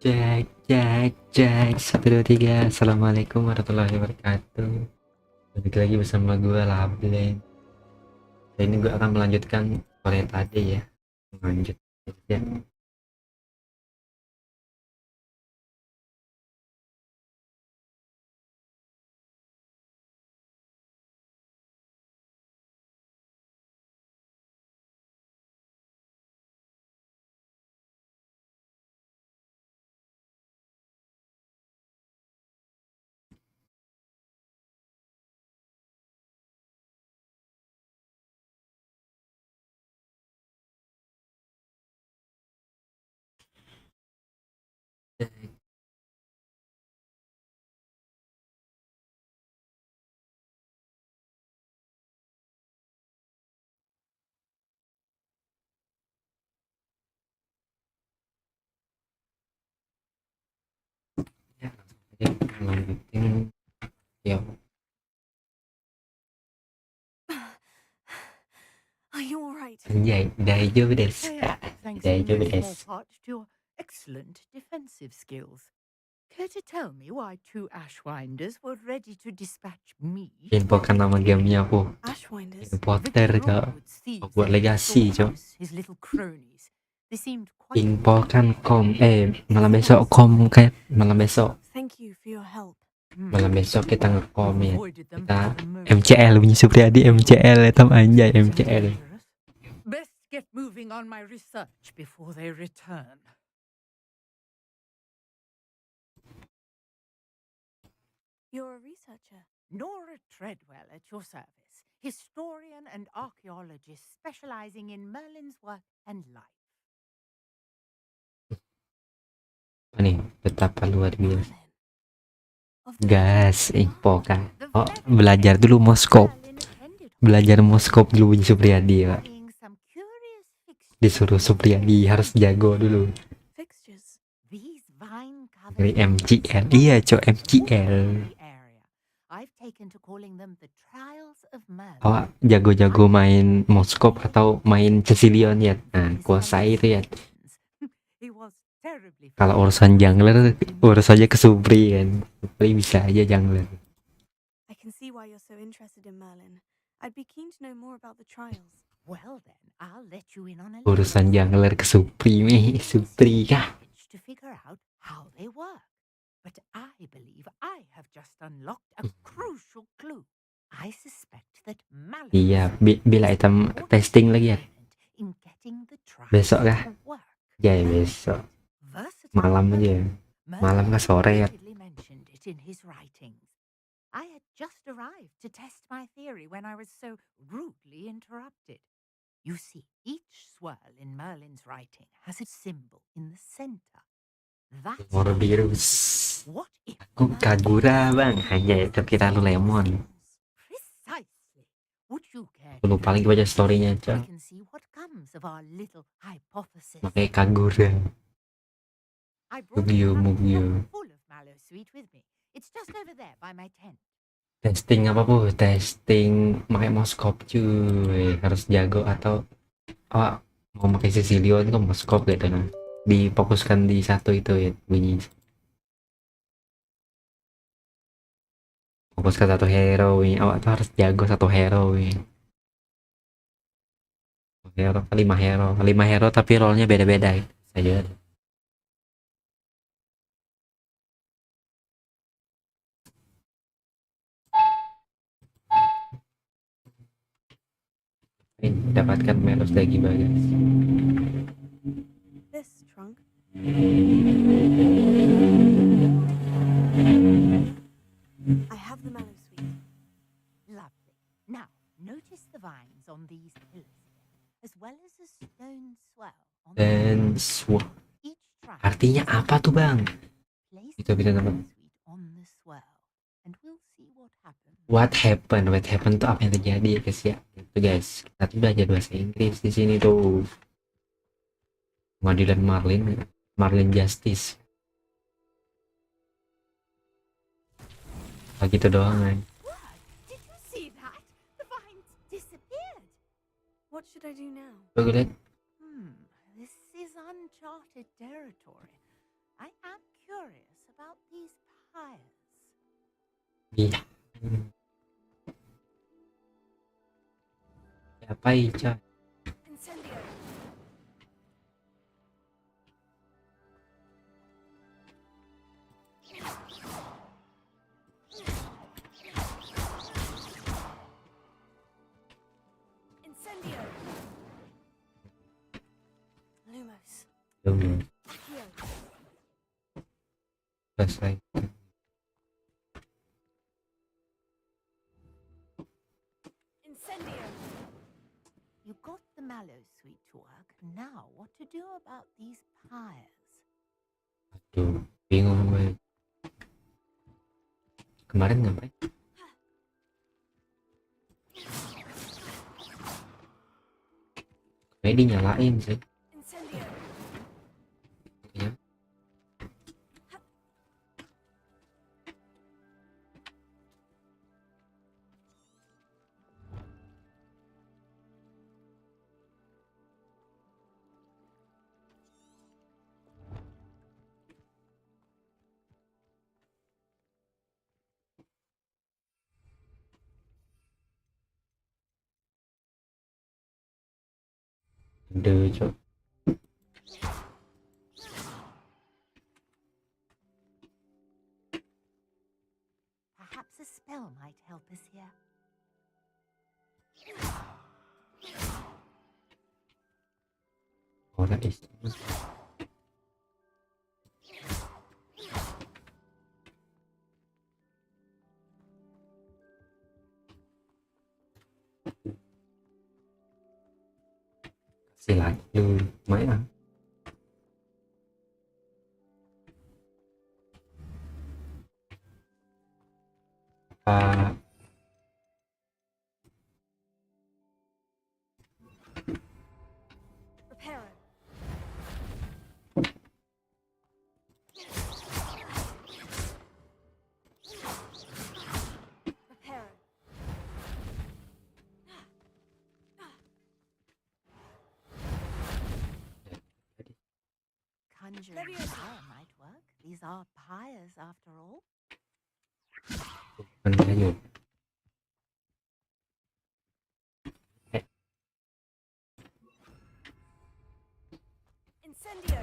Cek, cek, cek. 1, 2, 3. Assalamualaikum warahmatullahi wabarakatuh. Balik lagi bersama gue, Lablen. Kali ini gue akan melanjutkan Korea tadi ya. Lanjut ya. Ya, langsung aja kita lanjutin. Ya, Are you all right? anjay, daijoubu desu. Thanks in Daijoubu no small desu. part to your excellent defensive skills. Care to tell me why 2 Ashwinders were ready to dispatch me? Infokan nama gamenya aku. Ashwinders? Harry Potter, Victor cok. Rookwood's thieves Hogwart and his Legacy, cok. storehouse, his little cronies. They seemed quite Infokan malam besok kayak malam besok. Thank you for your help. Malam besok kita ngekom ya. Avoided them Kita for the moment. MCL bunyi Supriyadi MCL itu anjay MCL. Best get moving on my research before they return. You're a researcher. Nora Treadwell at your service, historian and archaeologist specializing in Merlin's work and life. Nih betapa luar biasa. Merlin. Of the Gas Merlin. infokan. The Oh very belajar dulu moskop. Merlin attended Belajar moskop dulu bunyi Supriyadi ya. studying some curious fixtures. Disuruh Supriyadi harus jago dulu. Fixtures. These vine-covered Dari MCL. Iya cok MCL. area. I've taken to calling them the trials of Merlin. Awak jago-jago main moskop atau main Cecilion ya. Nah kuasai itu ya. He was terribly Kalau urusan jungler urus aja ke Supri kan. Supri bisa aja jungler. I can see why you're so interested in Merlin. I'd be keen to know more about the trials. Well then, I'll let you in on a Urusan jungler ke Supri nih. Supri kah? to figure out how they work. But I believe I have just unlocked a crucial clue. I suspect that Malus Iya, bila item testing lagi ya. in getting the trials Besok kah? to work. Ya besok. Versatile Malam aja. Merlin Malam ke sore ya. repeatedly mentioned it in his writings. I had just arrived to test my theory when I was so rudely interrupted. You see, each swirl in Merlin's writing has a symbol in the center. That's Morbius. what if Aku Kagura bang. Hanya itu kita lu lemon. Precisely. Would you care Aku lupa lagi baca storynya we cok. can see what comes of our little hypothesis? Pakai Kagura. I brought Mugyo, a Mugyo. full of mallow sweet with me. It's just over there by my tent. Testing apa bu? Testing pakai moskop cuy. Harus jago atau mau pakai Sicilian itu moskop gitu nah. Difokuskan di satu itu ya bunyi. Fokus ke satu hero ini. Awak tuh harus jago satu hero ini. Hero 5 hero tapi role-nya beda-beda gitu. Saja. Dapatkan Melos lagi bagas. This trunk. I have the mallow sweet. Lovely. Now, notice the vines on these pillars here, as well as the stone swell on Dan each triangle. artinya apa tuh bang? Place Itu bisa the dapat. mallow sweet on the swell, and we'll see what happens. What happened tuh apa yang terjadi ya guys ya. Itu guys. Kita tuh belajar bahasa Inggris di sini tuh. Pengadilan Marlin Justice. Gitu doang kan. What? Did you see that? The vines disappeared. What should I do now? Coba gue liat. This is uncharted territory. I am curious about these pyres. Iya. Apa Ica? Incendio. Incendio. Lumos. Belum Accio. selesai. Incendio. You got the mallow sweet to work. Now, what to do about these pyres? Aduh, bingung gue. Kemarin ngapain? Kayak dinyalain sih. Incendio. Ya. Aduh, cok. Perhaps a spell might help us here. Ora is. Kasih lagi dulu, lumayan. Apa Reparo. Reparo. Conjuring Leviosa. spell might work. These are pyres after all. bukan kayu? Incendio.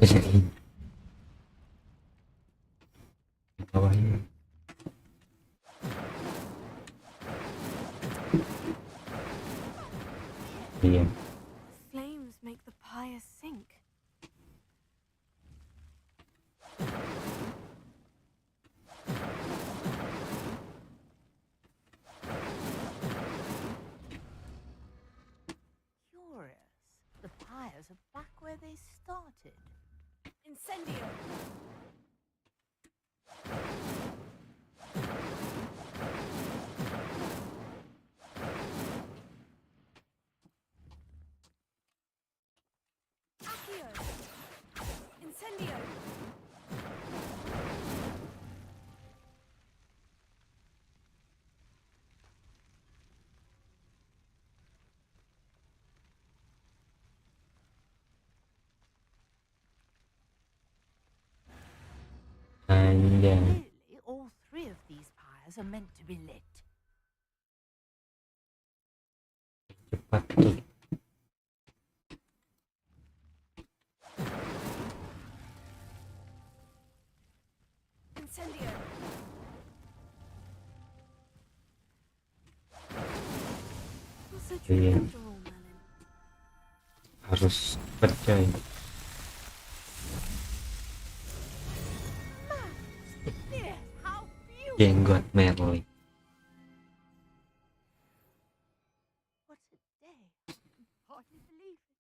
Bisa ini. Di bawahnya. Iya. Flames make the pyre sink. Curious. The pyres are back where they started. Incendio. Accio. Incendio. Anjay. Clearly, all three of these pyres are meant to be lit. Cepat tuh. Incendio. What's a trick Iya. after all, Merlin? Harus percaya. Yes, how beautiful! Jenggot Merlin. What a day. I can hardly believe it.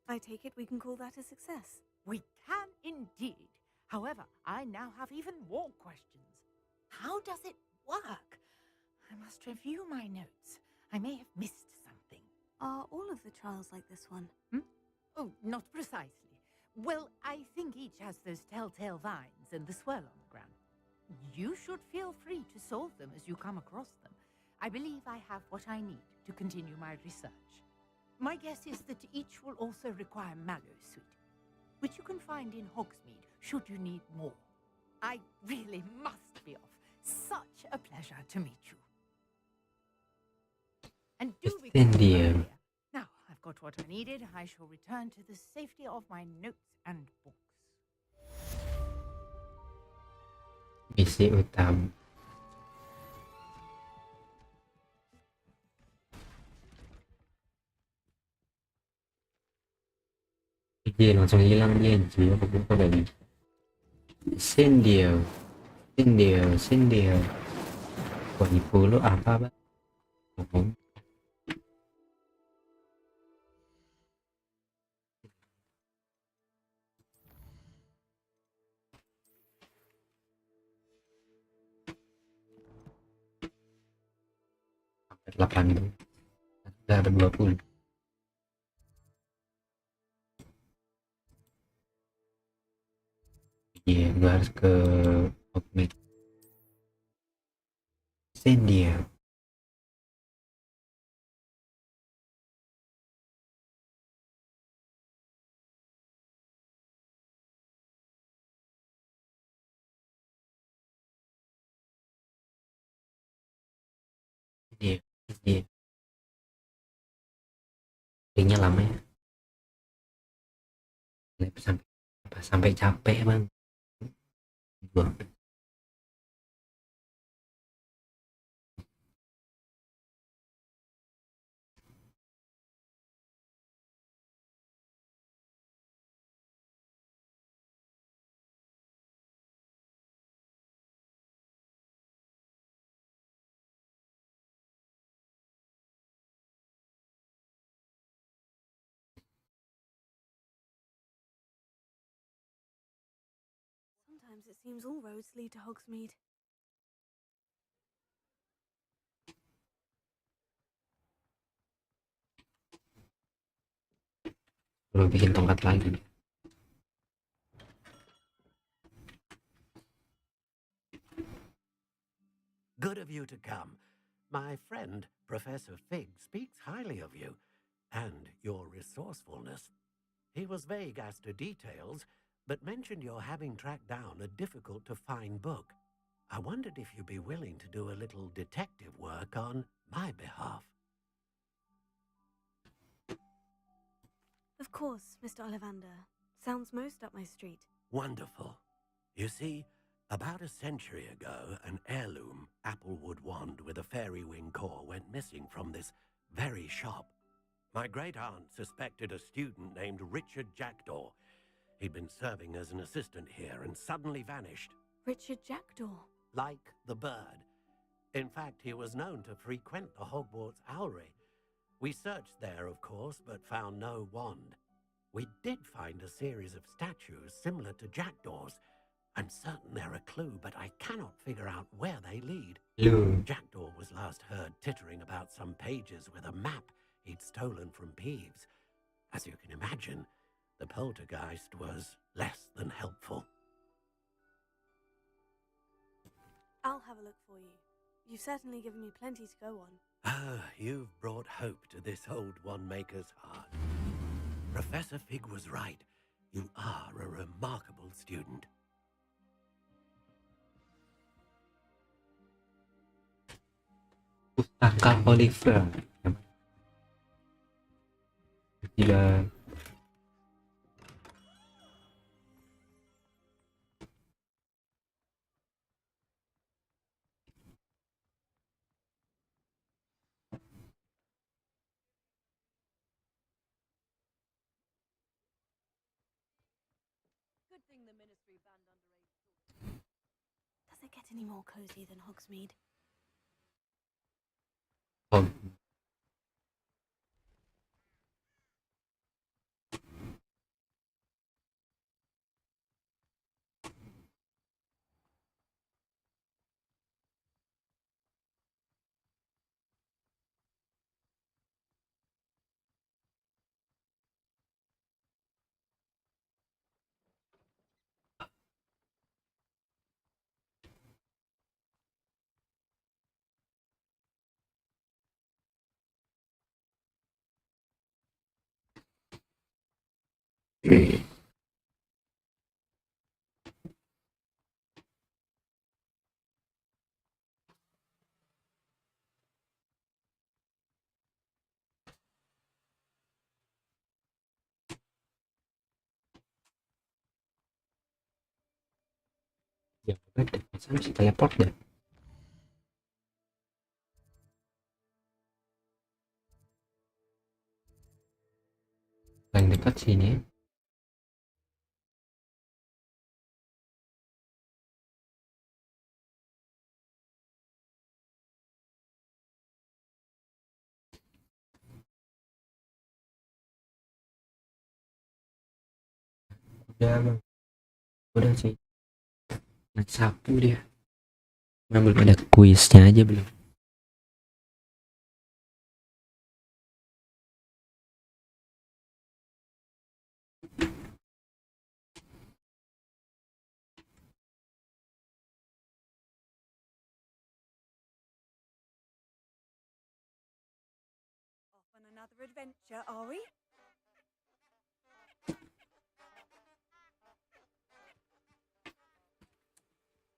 I take it we can call that a success. We can indeed. However, I now have even more questions. How does it work? I must review my notes. I may have missed something. Are all of the trials like this one? Oh, not precisely. Well, I think each has those telltale vines and the swirl on the ground. You should feel free to solve them as you come across them. I believe I have what I need to continue my research. My guess is that each will also require mallow sweet, which you can find in Hogsmeade should you need more. I really must be off. Such a pleasure to meet you. And do be Thank careful you. over here. Now, I've got what I needed. I shall return to the safety of my notes and books. Misi utama. Dia langsung hilang dia anjir, apa lagi. Sendio. Wah, lo apa bang? Ngomong. Sampai 8. Udah ada 20. Iya, gue harus ke Hogwarts. Sendio. Iya. Linknya lama ya. Sampai capek bang. Gua. Sometimes it seems all roads lead to Hogsmeade. Perlu bikin tongkat lagi. Good of you to come. My friend, Professor Fig, speaks highly of you and your resourcefulness. He was vague as to details, but mentioned your having tracked down a difficult-to-find book. I wondered if you'd be willing to do a little detective work on my behalf. Of course, Mr. Ollivander. Sounds most up my street. Wonderful. You see, about a century ago, an heirloom applewood wand with a fairy wing core went missing from this very shop. My great-aunt suspected a student named Richard Jackdaw. He'd been serving as an assistant here and suddenly vanished. Richard Jackdaw. Like the bird. In fact, he was known to frequent the Hogwarts Owlery. We searched there, of course, but found no wand. We did find a series of statues similar to Jackdaw's. I'm certain they're a clue, but I cannot figure out where they lead. Jackdaw was last heard tittering about some pages with a map he'd stolen from Peeves. As you can imagine, the poltergeist was less than helpful. I'll have a look for you. You've certainly given me plenty to go on. Ah, you've brought hope to this old one-maker's heart. Professor Fig was right. You are a remarkable student. Pustaka Oliver. Tidak. Does it get any more cozy than Hogsmeade? Oh, Ya udah, masa bisa teleport dah. Paling dekat sini. Udah bang, udah sih. Naik sapu dia. Nah, belum ada kuisnya aja belum. Off on another adventure, are we?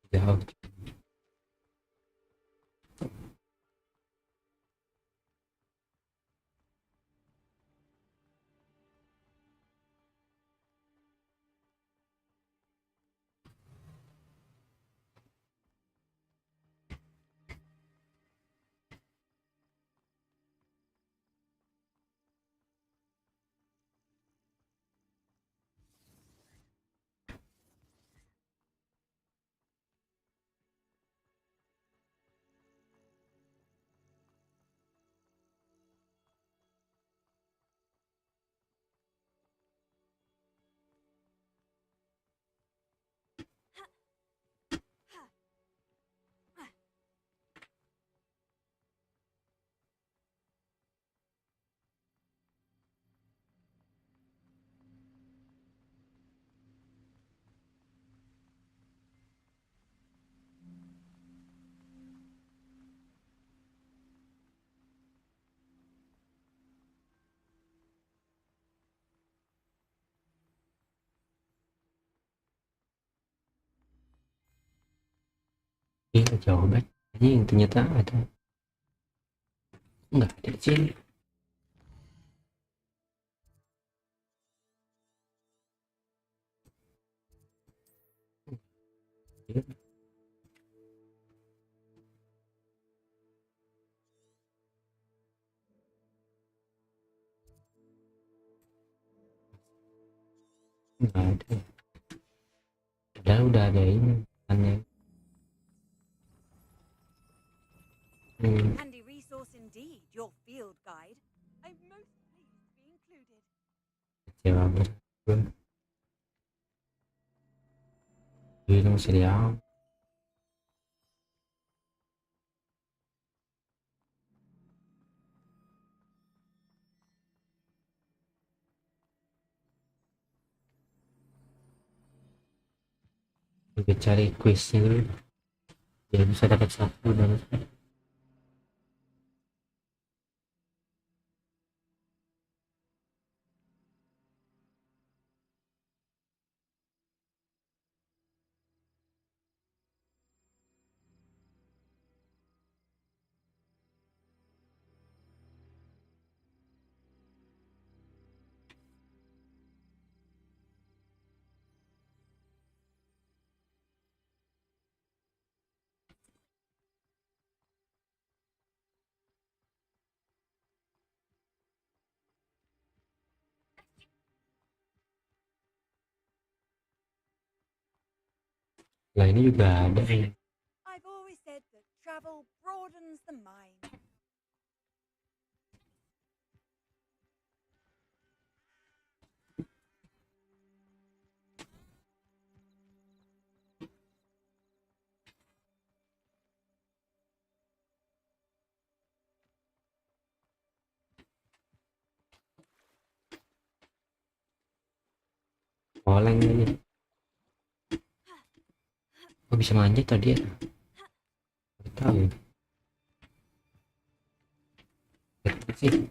Jauh. Iya jauh banget. Ini yang ternyata ada. Enggak ada di sini. Iya. Enggak ada. Padahal udah ada ini. Tanya. Handy resource indeed, your field guide. I'm most pleased to be included. Kecewa berat gue. Ini masih diam. Gue cari quiznya dulu. Biar bisa dapat satu dan lah ini juga ada ya. I've always said that travel broadens the mind. Oleng aja. Gue bisa manjat tadi ya. Gak tahu ya. Sih.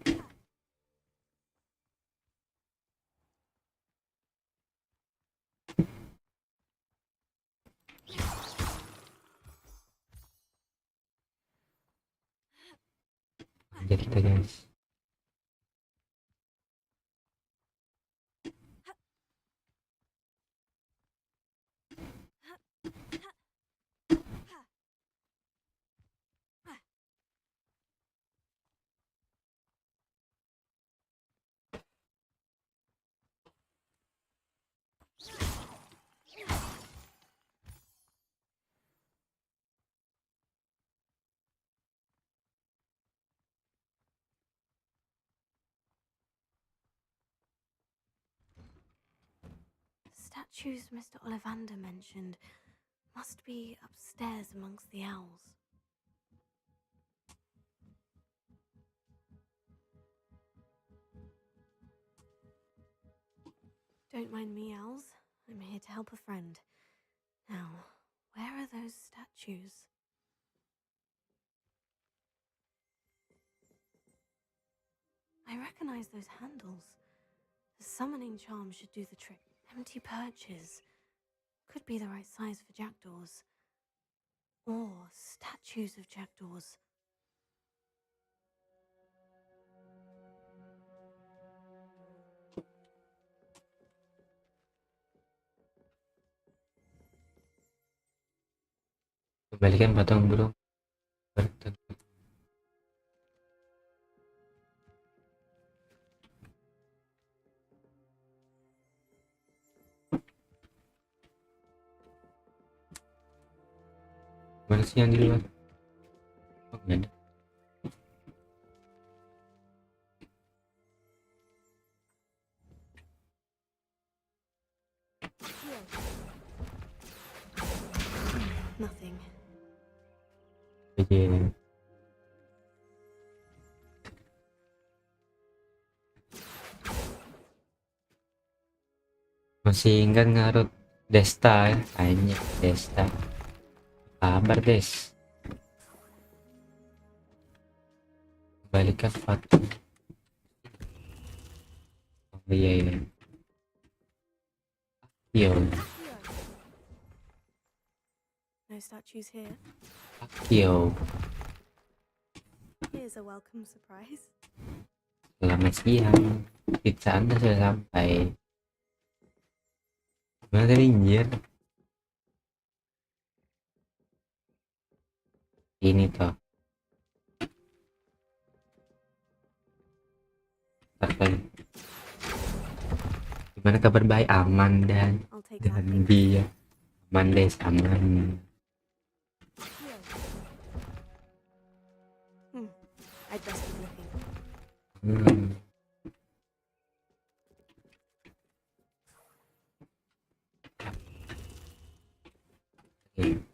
kita guys. Statues Mr. Ollivander mentioned must be upstairs amongst the owls. Don't mind me, owls. I'm here to help a friend. Now, where are those statues? I recognize those handles. The summoning charm should do the trick. Empty perches. Could be the right size for jackdaws. Or statues of jackdaws. Kembalikan patung burung bertentu. Mana sih yang di luar? Oh, nggak ada. Nothing. Oke. Masih ingat ngarut Desta ya? Kayaknya Desta. Kabar Des. Kembalikan patung. Oh iya iya. Yo, No statues here. yo. Here's a welcome surprise. Selamat siang. Pizza Anda sudah sampai. Mana tadi anjir? Ini toh. Ntar. Gimana kabar baik? Aman dan I'll take that. dia. Aman Des, aman. I'd best keep looking. Oke.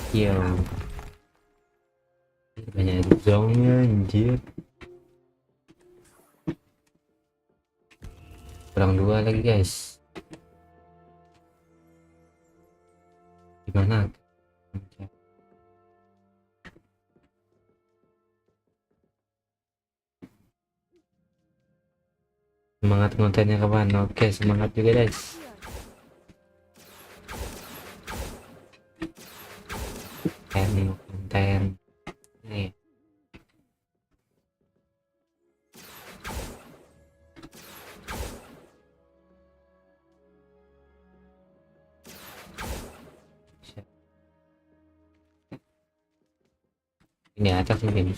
Yo. Banyak zongnya anjir. Kurang 2 lagi guys. Gimana? Semangat kontennya kawan. Oke, semangat juga guys. Konten nih. Ini atas mungkin.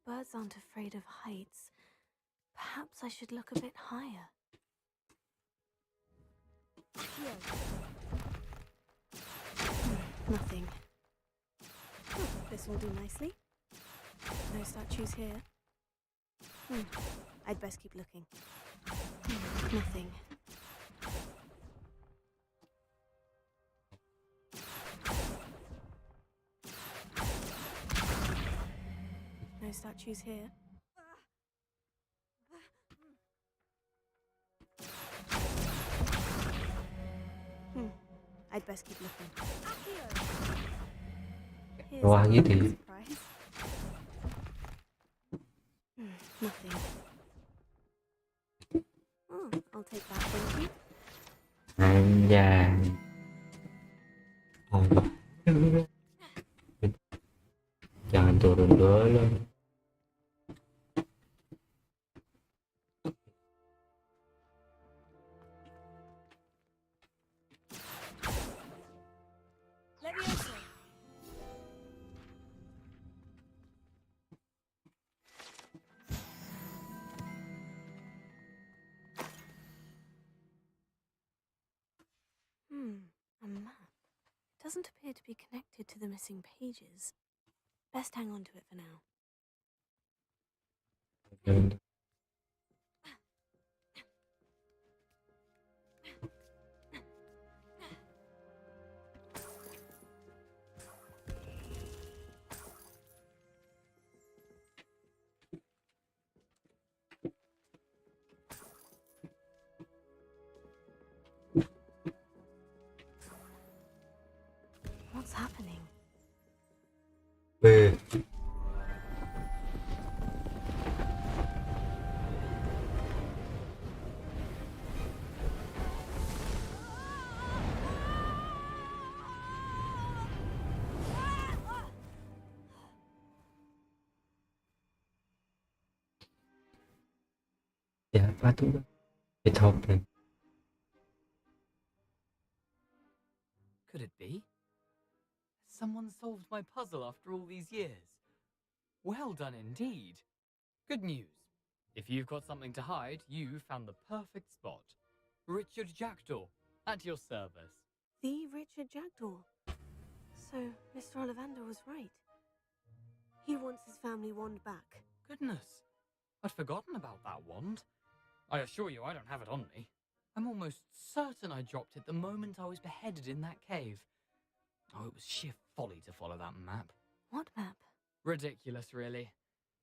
Birds aren't afraid of heights. Perhaps I should look a bit higher. Nothing. This will do nicely. No statues here. I'd best keep looking. Nothing. No statues here. I'd best keep looking. Here's Wah a gitu ya. welcome surprise. Nothing. I'll take that, thank you. Anjay. Oh. turun dulu. Leviosa. A map. It doesn't appear to be connected to the missing pages. Best hang on to it for now. What's happening? Beuh. Ya apa tuh? Beethoven. Could it be? Someone solved my puzzle after all these years. Well done indeed. Good news. If you've got something to hide, you found the perfect spot. Richard Jackdaw, at your service. The Richard Jackdaw. So, Mr. Ollivander was right. He wants his family wand back. Goodness, I'd forgotten about that wand. I assure you I don't have it on me. I'm almost certain I dropped it the moment I was beheaded in that cave. Oh, it was sheer folly to follow that map. What map? Ridiculous, really.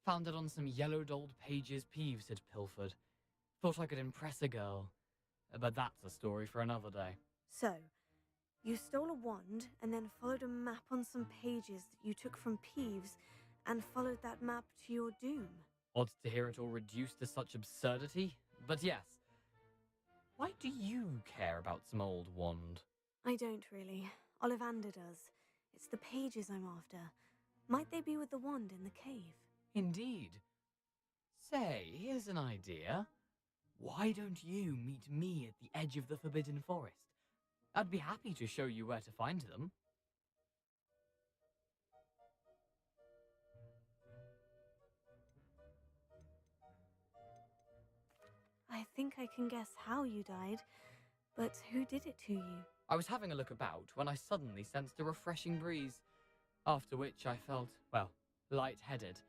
Found it on some yellowed old pages Peeves had pilfered. Thought I could impress a girl. But that's a story for another day. So, you stole a wand and then followed a map on some pages that you took from Peeves and followed that map to your doom. Odd to hear it all reduced to such absurdity, but yes. Why do you care about some old wand? I don't really. Ollivander does. It's the pages I'm after. Might they be with the wand in the cave? Indeed. Say, here's an idea. Why don't you meet me at the edge of the Forbidden Forest? I'd be happy to show you where to find them. I think I can guess how you died, but who did it to you? I was having a look about when I suddenly sensed a refreshing breeze, after which I felt, well, lightheaded.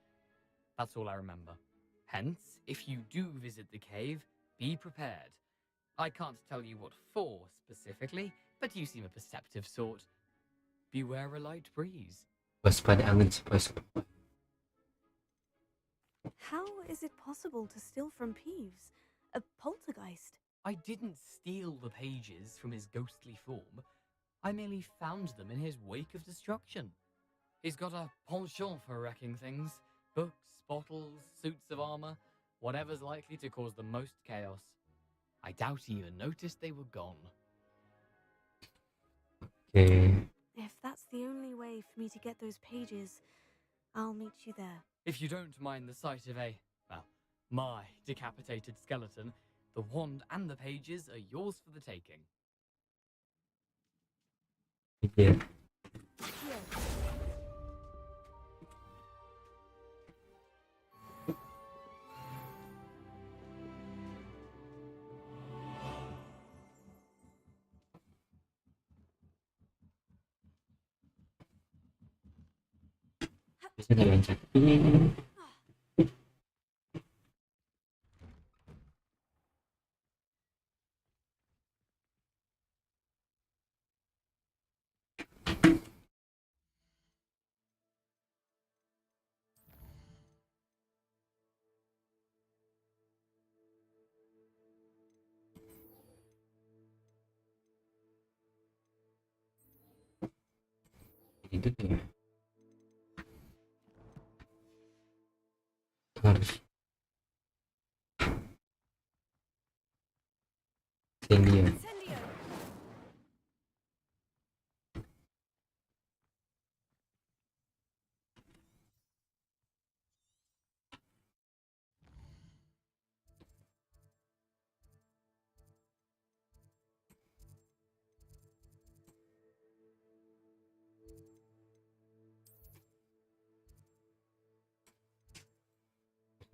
That's all I remember. Hence, if you do visit the cave, be prepared. I can't tell you what for specifically, but you seem a perceptive sort. Beware a light breeze. Waspada angin sepoi-sepoi. How is it possible to steal from Peeves? A poltergeist? I didn't steal the pages from his ghostly form. I merely found them in his wake of destruction. He's got a penchant for wrecking things. Books, bottles, suits of armor, whatever's likely to cause the most chaos. I doubt he even noticed they were gone. Okay. If that's the only way for me to get those pages, I'll meet you there. If you don't mind the sight of my decapitated skeleton, the wand and the pages are yours for the taking. Yeah. Bisa nggak loncat ini? Itu tuh ya. Harus tinggi ya.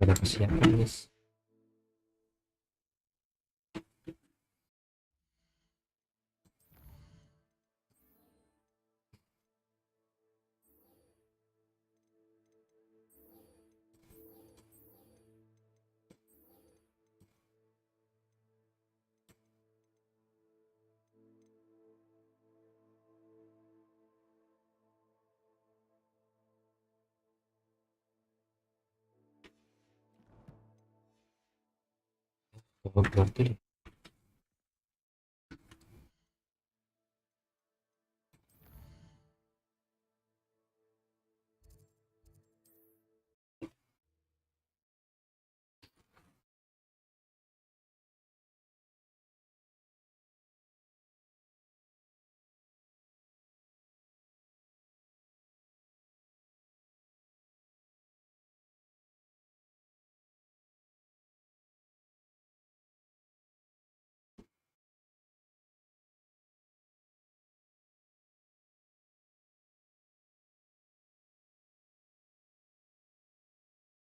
pada persiapan guys. Hogwart dulu.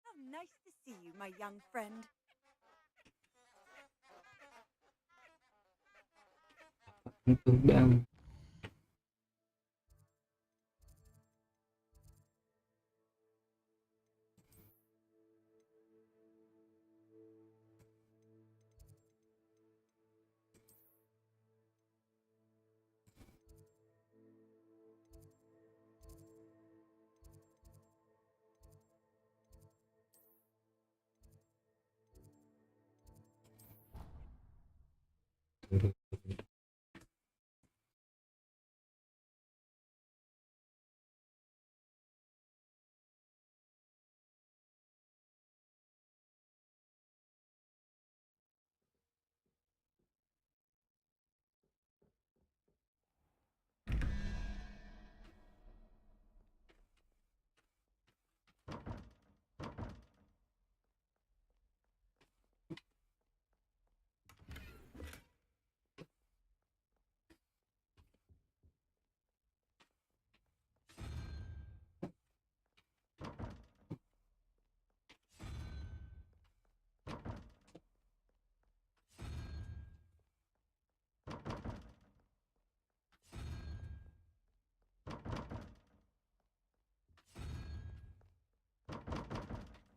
How nice to see you, my young friend. Itu bang.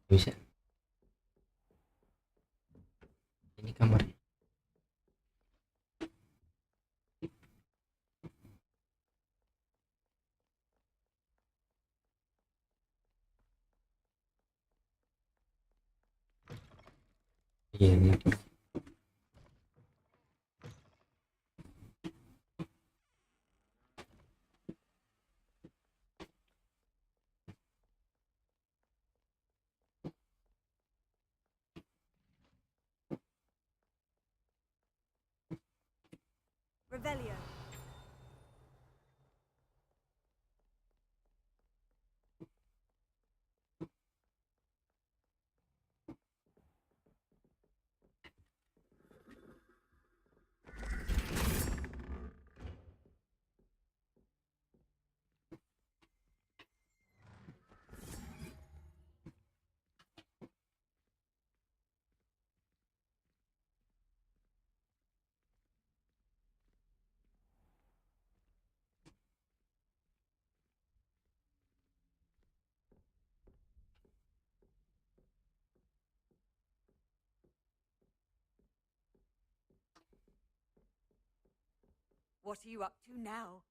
Bisa. Ini kamarnya. Iya ini. Revelio. What are you up to now?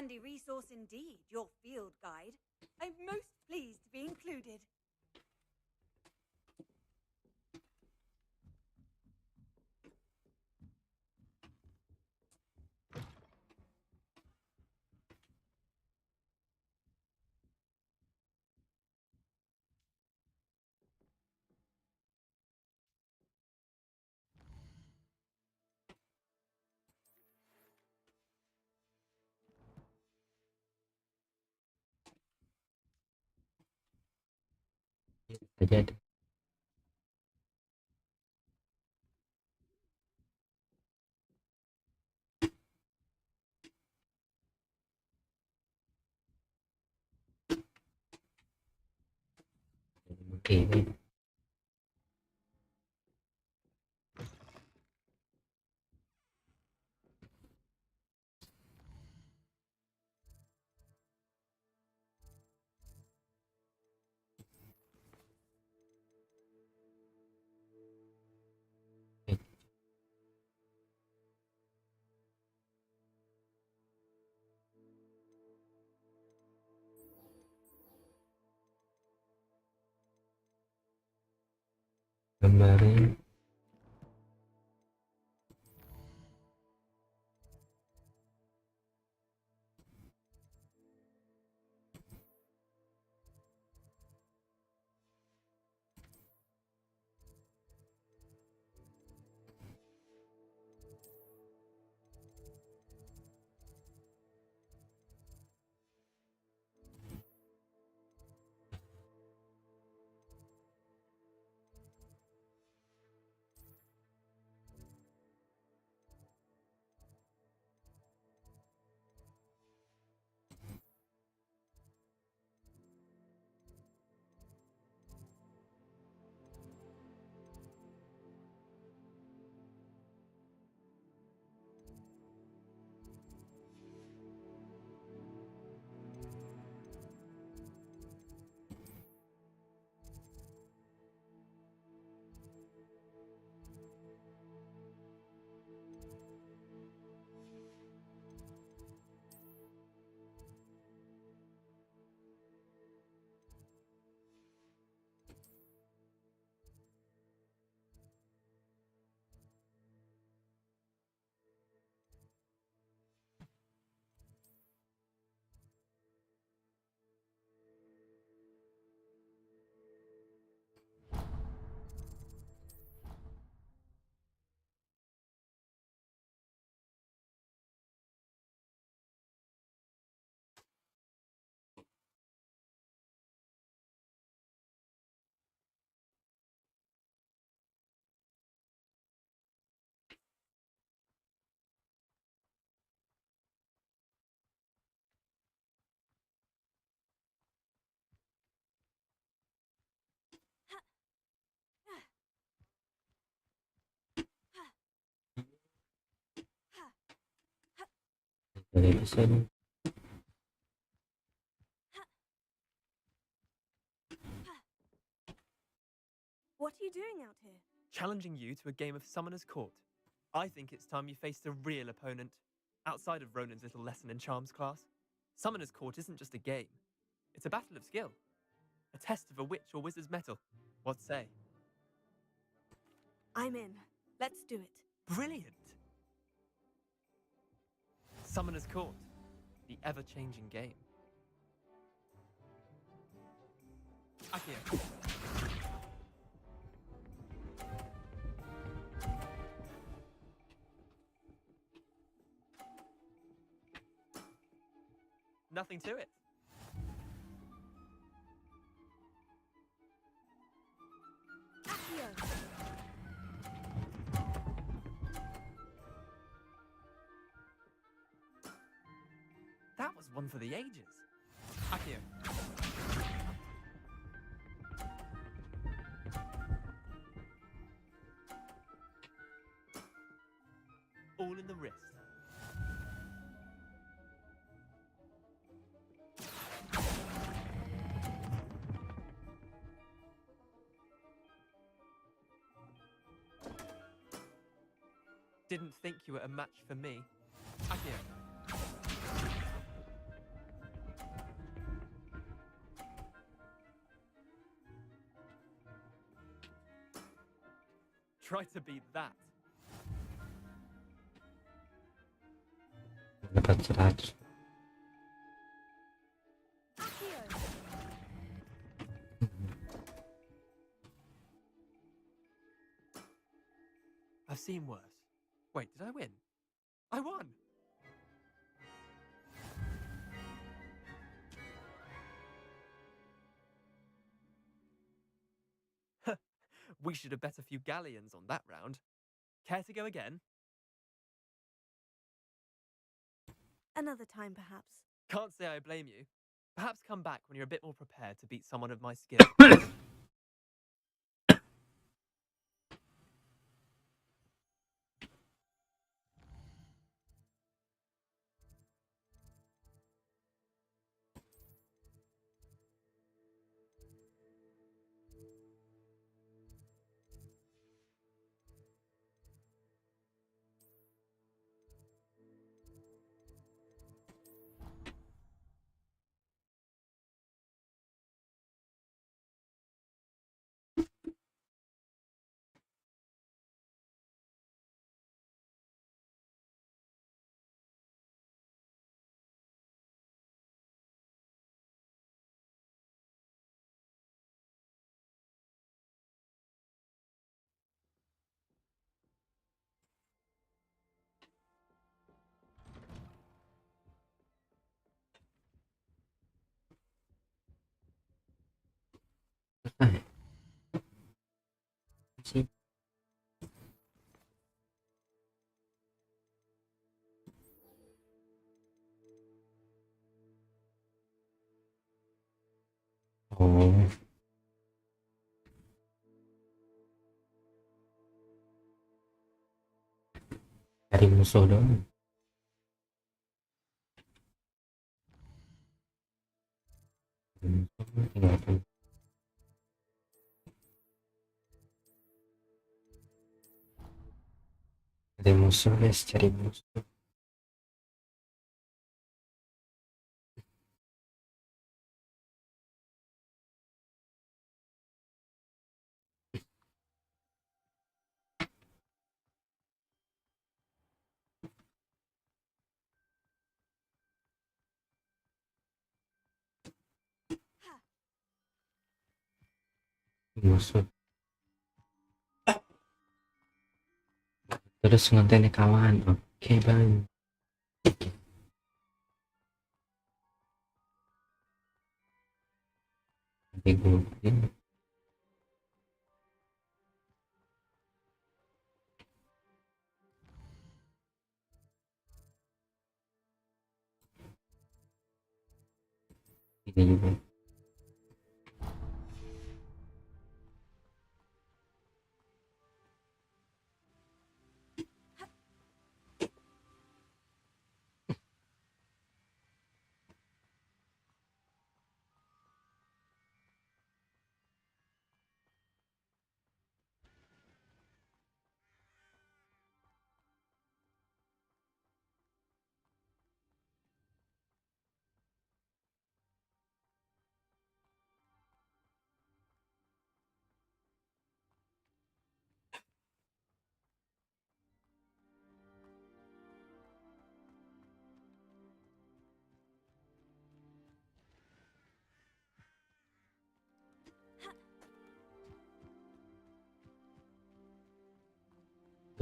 Handy resource indeed, your field guide. I'm most pleased to be included. Saja ada. Oke, gambarnya dari desain. What are you doing out here? Challenging you to a game of Summoner's Court. I think it's time you faced a real opponent, outside of Ronan's little lesson in Charms class. Summoner's Court isn't just a game. It's a battle of skill. A test of a witch or wizard's mettle. What say? I'm in. Let's do it. Brilliant! Summoner's Court. The ever-changing game. Akio. Nothing to it. Accio. That was one for the ages. Akio. All in the wrist. Didn't think you were a match for me. Akio. Try to beat that. Dapat 100. I've seen worse. Wait, did I win? I won! We should have bet a few galleons on that round. Care to go again? Another time, perhaps. Can't say I blame you. Perhaps come back when you're a bit more prepared to beat someone of my skill. Sih. Oh. Cari musuh dong. Tinggalkan. Cari musuh guys, cari musuh. Musuh. Terus ngontennya kawan. Oke bang. Nanti gue ini juga.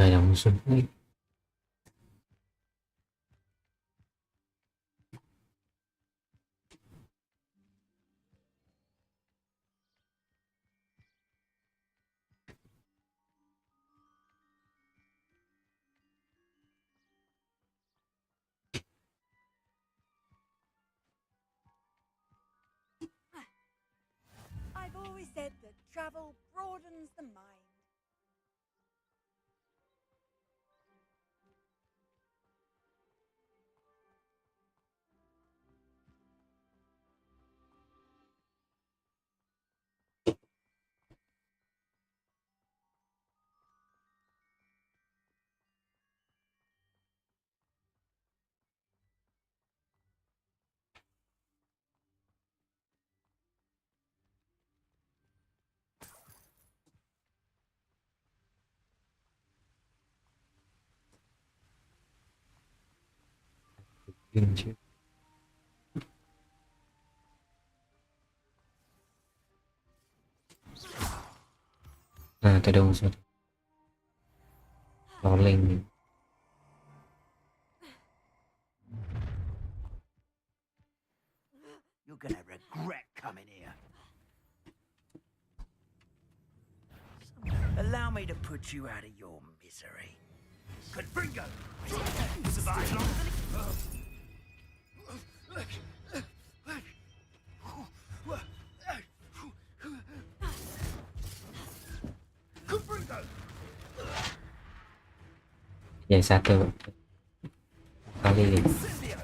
Gak ada musuh lagi. I've always said that travel broadens the mind. Genji. Nah, itu ada musuh. Rolling. You're gonna regret coming here. Allow me to put you out of your misery. Confringo! Survive longer than Confringo! Ya, satu kali. Incendio!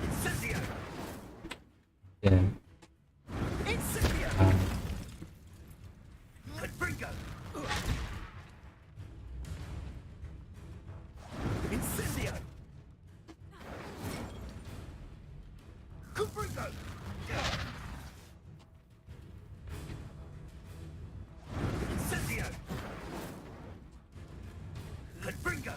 Incendio! Ya. Incendio! Ah, Confringo! Incendio! Confringo! Incendio! Confringo!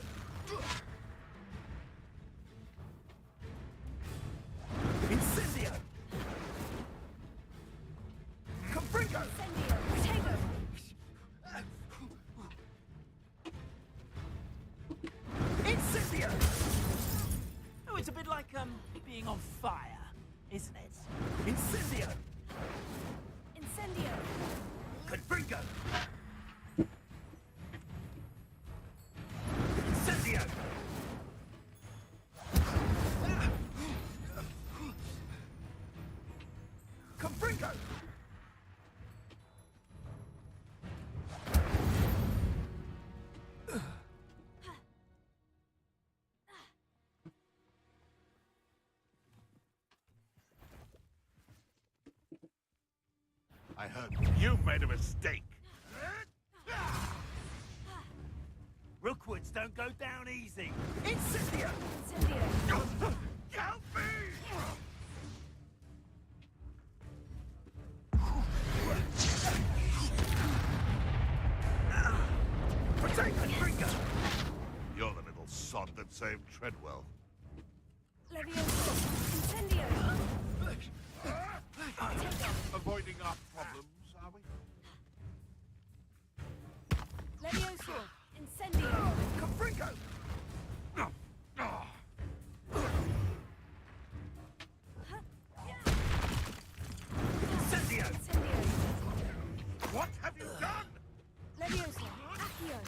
Incendio! Confringo! Incendio! Oh, it's a bit like, being on fire, isn't it? Incendio! Incendio! Confringo! Incendio! Confringo! I heard you made a mistake. Rookwoods don't go down easy. Incendio! Incendio! Help me! Protect Confringo! You're the little sod that saved Treadwell. Levioso! Incendio! Avoiding our problems, are we? Levioso! Incendio! Confringo! Incendio! Incendio! What have you done? Levioso! Accio!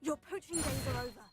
Your poaching days are over.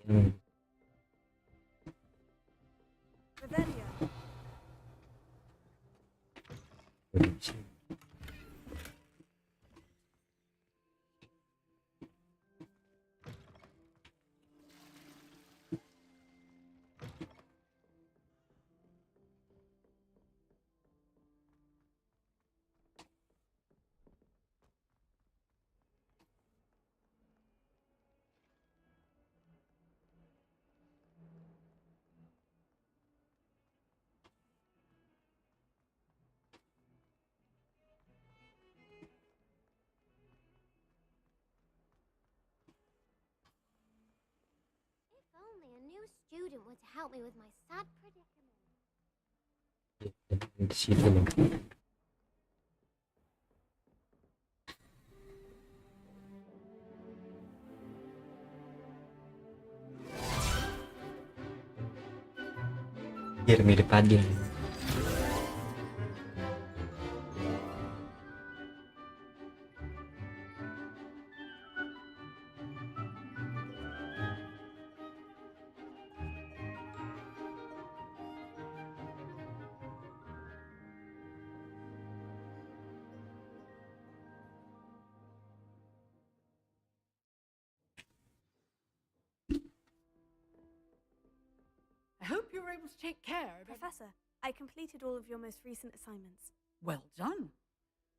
Hmm. Revelio! Genji. If only a new student were to help me with my sad predicament. Di situ loh. Biar mirip aja. I hope you were able to take care of Professor, I completed all of your most recent assignments. Well done.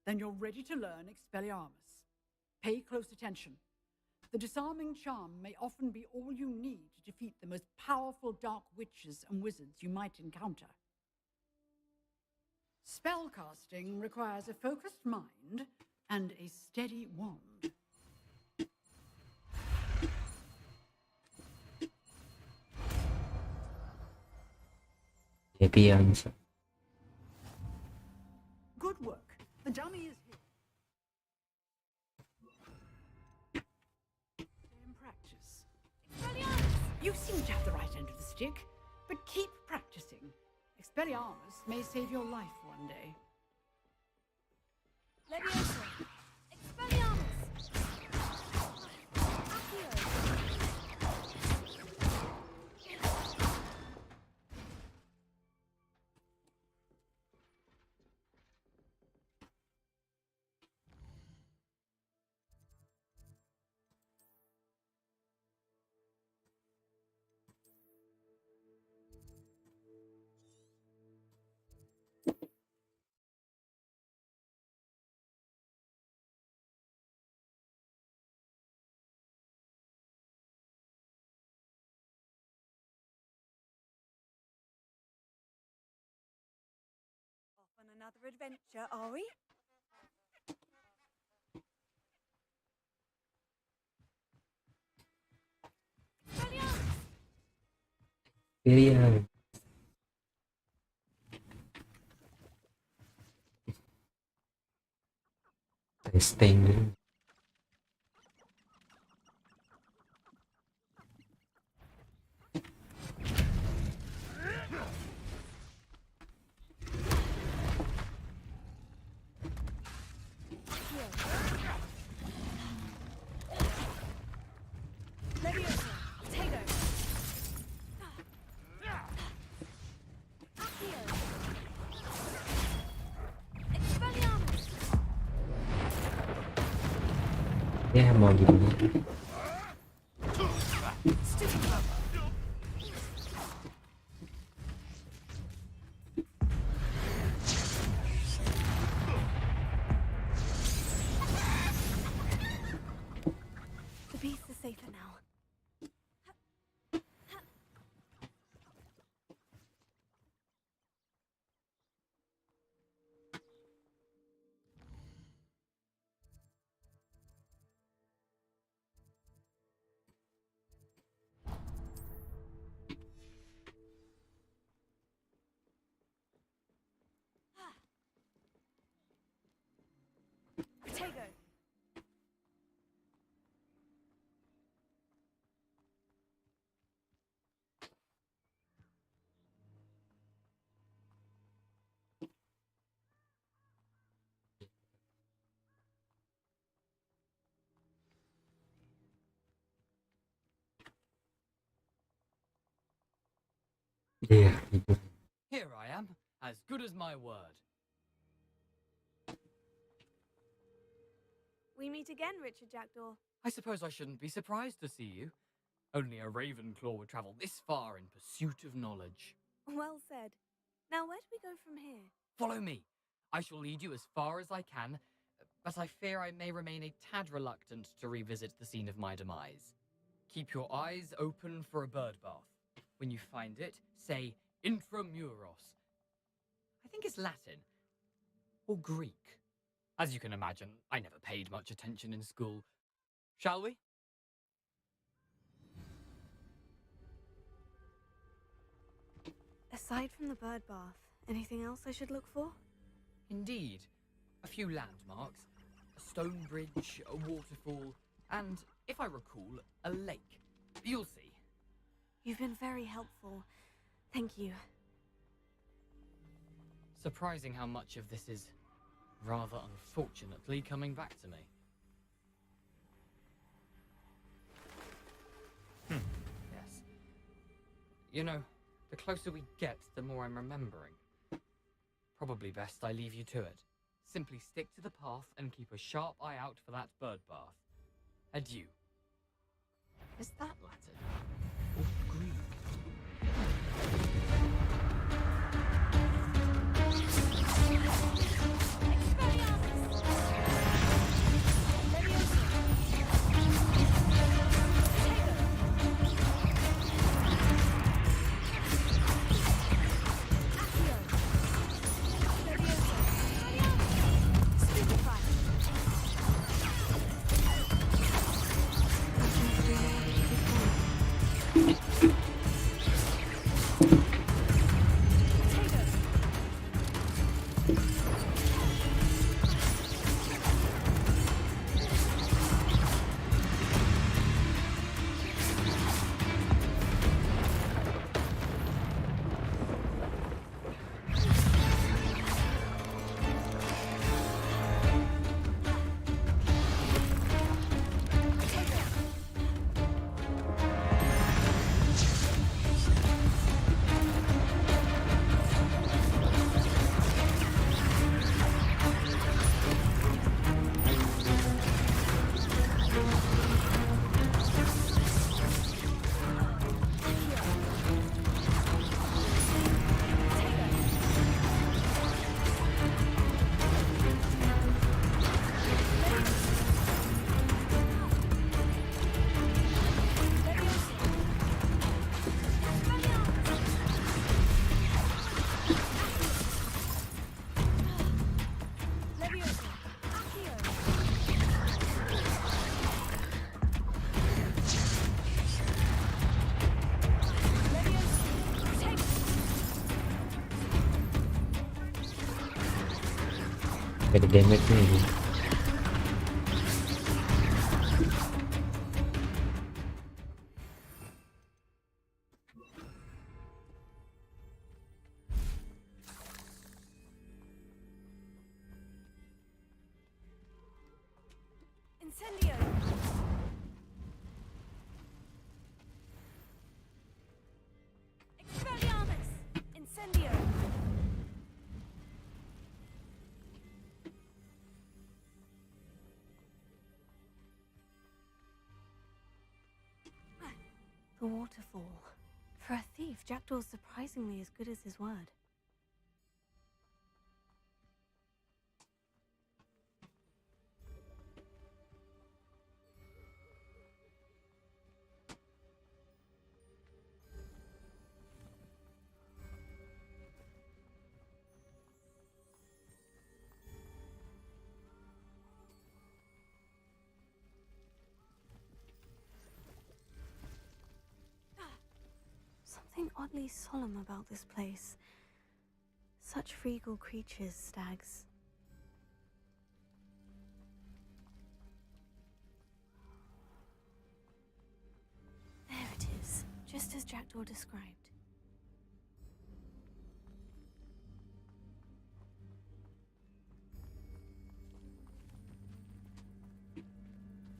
Then you're ready to learn Expelliarmus. Pay close attention. The disarming charm may often be all you need to defeat the most powerful dark witches and wizards you might encounter. Spellcasting requires a focused mind and a steady wand. Happy answer. Good work. The dummy is here. In practice. You seem to have the right end of the stick, but keep practicing. Expelliarmus may save your life one day. Leviosa! Expelliarmus! Accio! Off on another adventure, are we? Experience. Testing. Leviosa! Potato! Accio! Expelliarmus! Ya mau gimana? The beast is safer now. Potato! Iya, itu. Here I am, as good as my word. We meet again, Richard Jackdaw. I suppose I shouldn't be surprised to see you. Only a Ravenclaw would travel this far in pursuit of knowledge. Well said. Now, where do we go from here? Follow me. I shall lead you as far as I can, but I fear I may remain a tad reluctant to revisit the scene of my demise. Keep your eyes open for a bird bath. When you find it, say intramuros. I think it's Latin. Or Greek. As you can imagine, I never paid much attention in school. Shall we? Aside from the bird bath, anything else I should look for? Indeed. A few landmarks, a stone bridge, a waterfall, and, if I recall, a lake. You'll see. You've been very helpful. Thank you. Surprising how much of this is, rather unfortunately, coming back to me. Yes. You know, the closer we get, the more I'm remembering. Probably best I leave you to it. Simply stick to the path and keep a sharp eye out for that bird bath. Adieu. Is that Latin? Or Greek? Ada damage nih. Incendio! Expelliarmus! Incendio! The waterfall. For a thief, Jackdaw's surprisingly as good as his word. Something oddly solemn about this place. Such regal creatures, stags. There it is, just as Jackdaw described.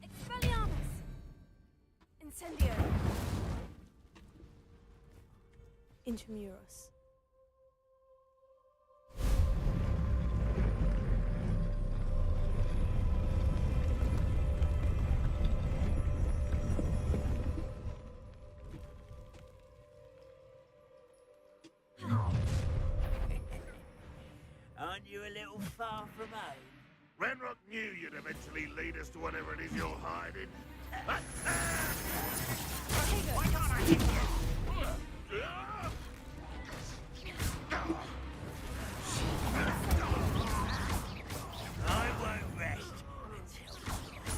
Expelliarmus! Incendio! Intramuros. Aren't you a little far from home? Ranrock knew you'd eventually lead us to whatever it is you're hiding. Why can't I hit you? I won't rest until you're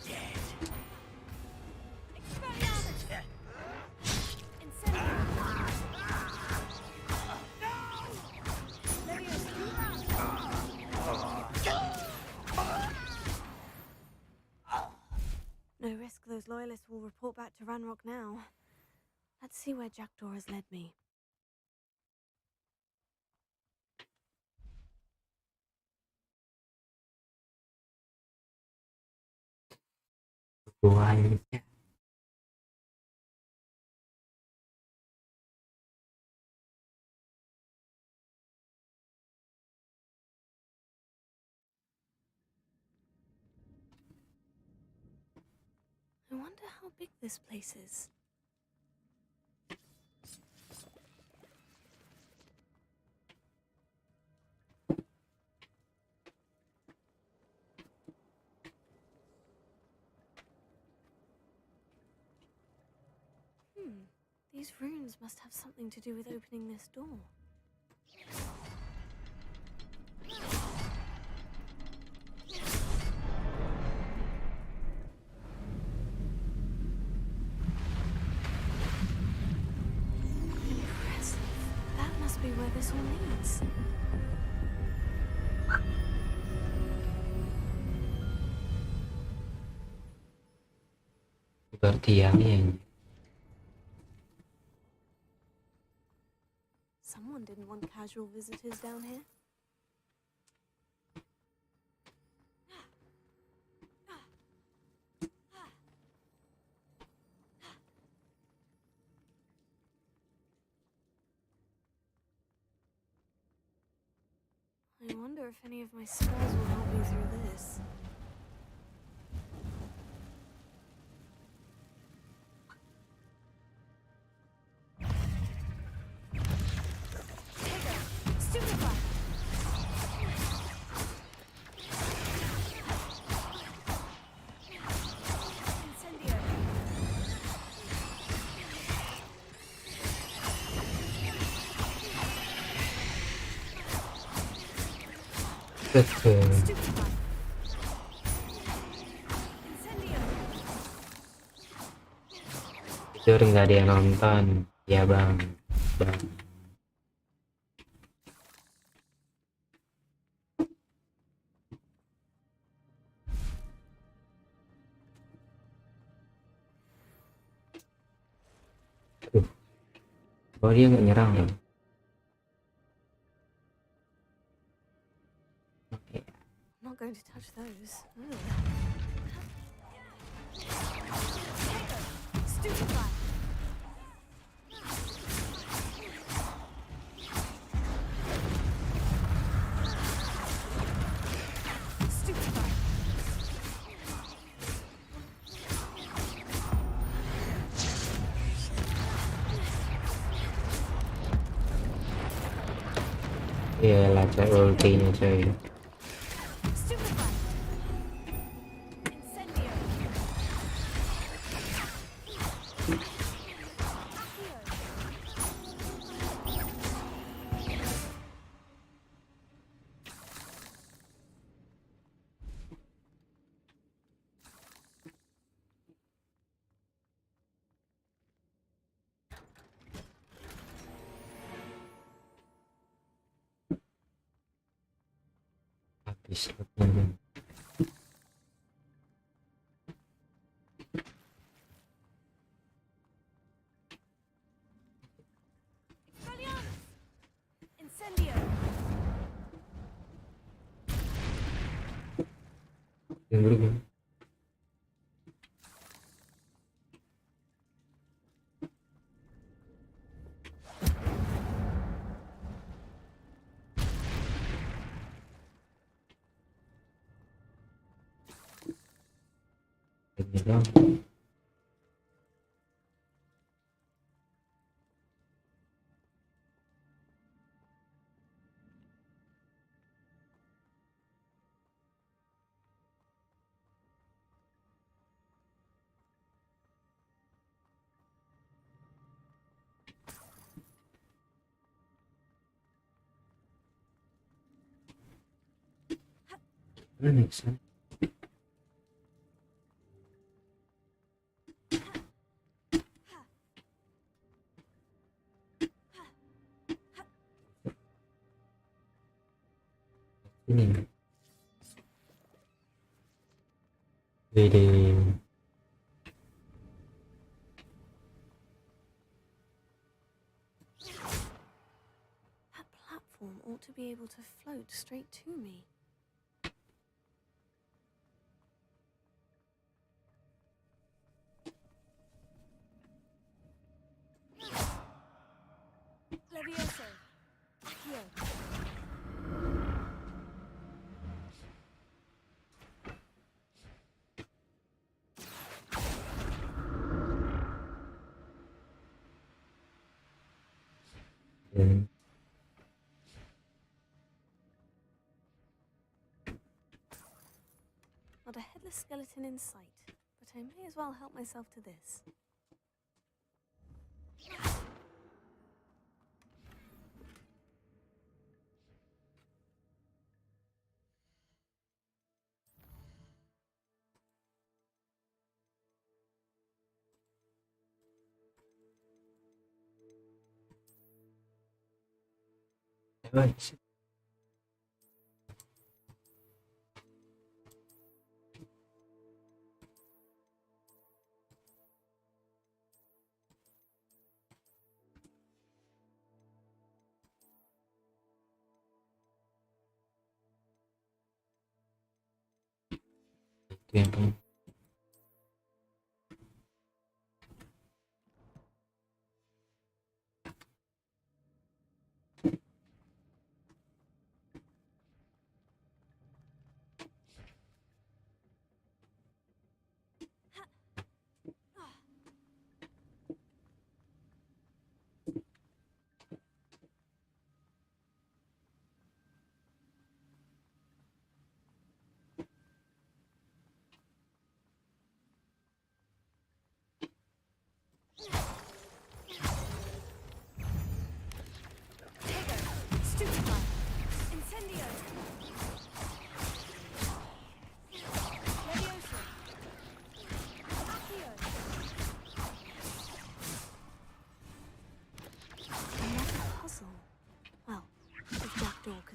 dead. Expelliarmus! Incendio! No risk those loyalists will report back to Ranrock now. Let's see where Jackdaw has led me. Buahnya. I wonder how big this place is. These runes must have something to do with opening this door. Impressive. That must be where this all leads. tiangnya. Someone didn't want casual visitors down here. I wonder if any of my spells will help me through this. Stupefy! Incendio! Betul. Stupefy! Incendio! Jujur nggak ada yang nonton. Ya bang. Aduh. Oh dia nggak nyerang dong. Oke. I'm not going to touch those. Stupefy! Stupefy! Iya lacak ultinya coy. Stupefy! Incendio! Habis slotnya. Incendio! Yang dulu bang. Ini dong. That makes sense. Ini. Wede. That platform ought to be able to float straight to me. Levioso! Accio! Dan Not a headless skeleton in sight, but I may as well help myself to this. baik. itu yang penting.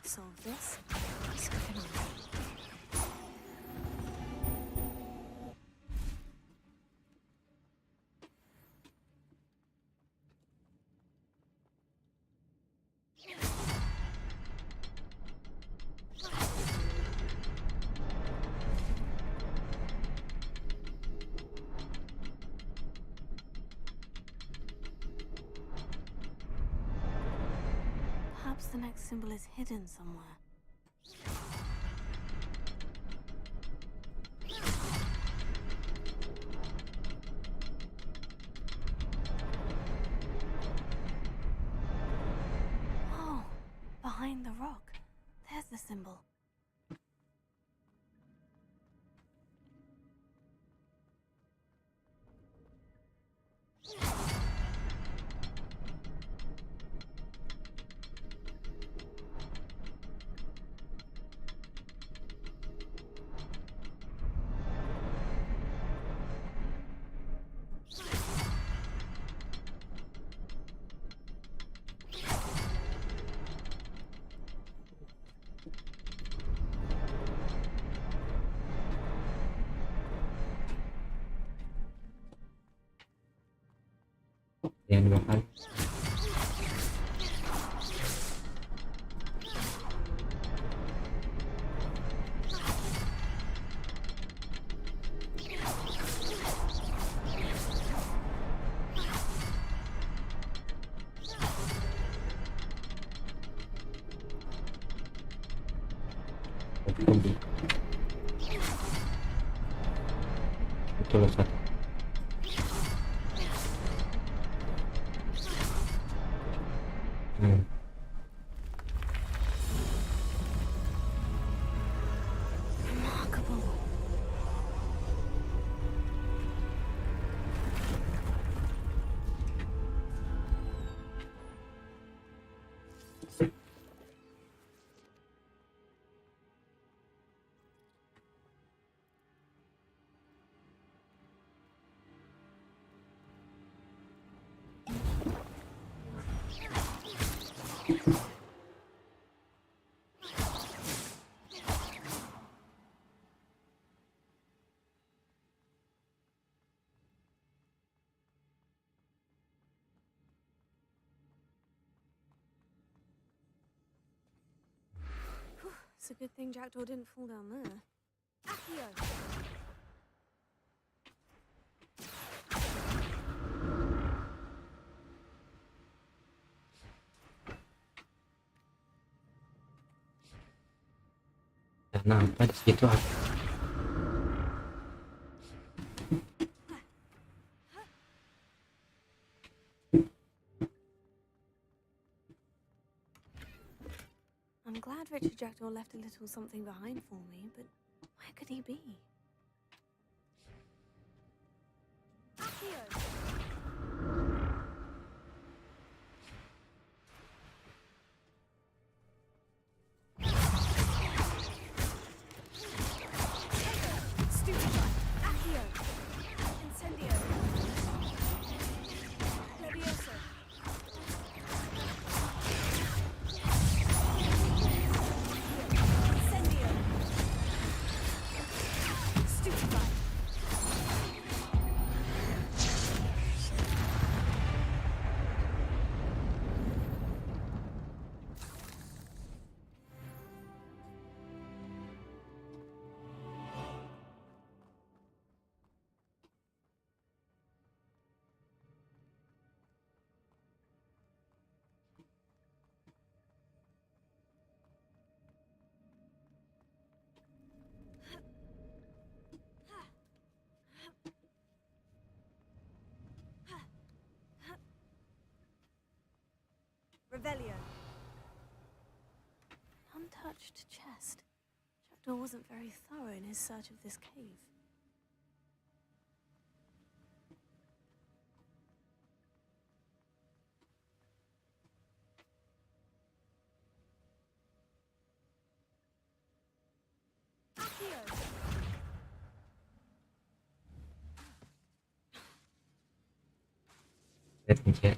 Solve this, so can I. Perhaps the next symbol is hidden somewhere. Oh, behind the rock. There's the symbol. Yang 2 kali. Betul Ustaz. Remarkable. It's a good thing Jackdaw didn't fall down there. Accio! Nampak di situ apa? I'm glad Richard Jackdaw left a little something behind for me, but where could he be? Accio! untouched chest. Jackdaw wasn't very thorough in his search of this cave. Lihat nih chat.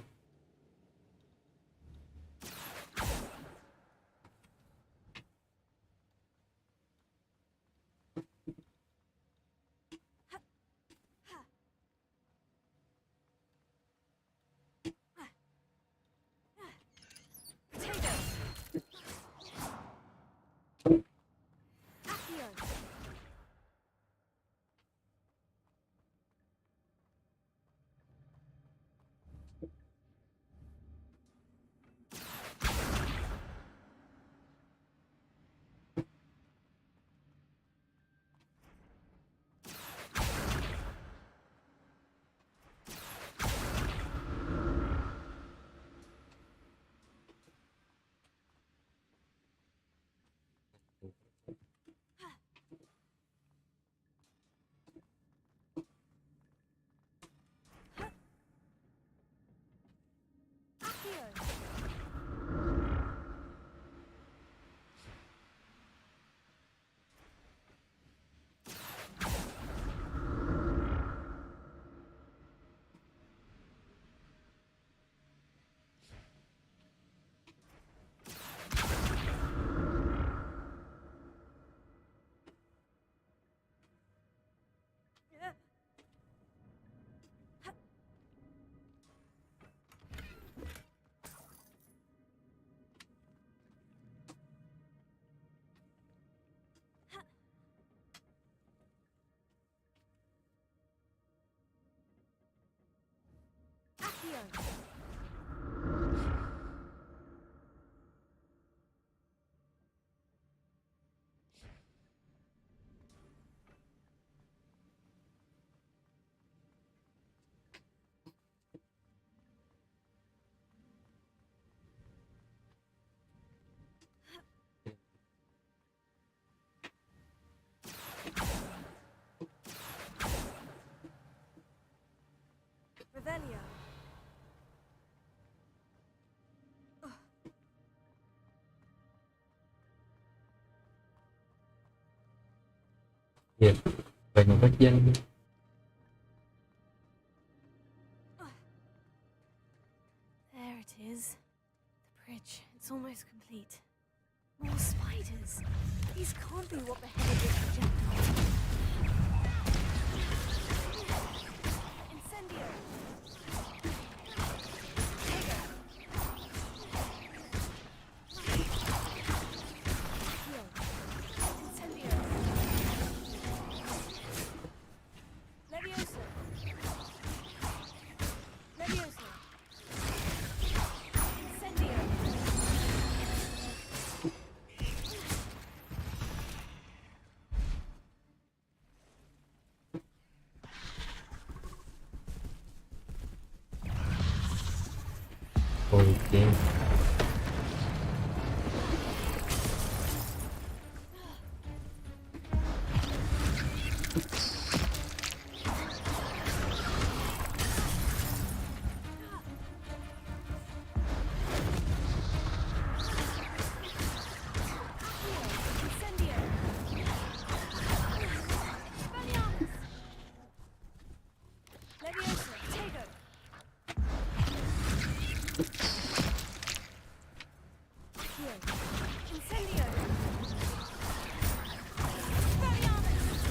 Revelio. Ya, banyak bagian nih. There it is. The bridge. It's almost complete. More spiders. These can't be what beheaded this projectile. Incendio. Incendio. Levioso. Levioso. Incendio. Oke. Incendio. Expelliarmus. Levioso. Tego. Accio. Incendio. Expelliarmus.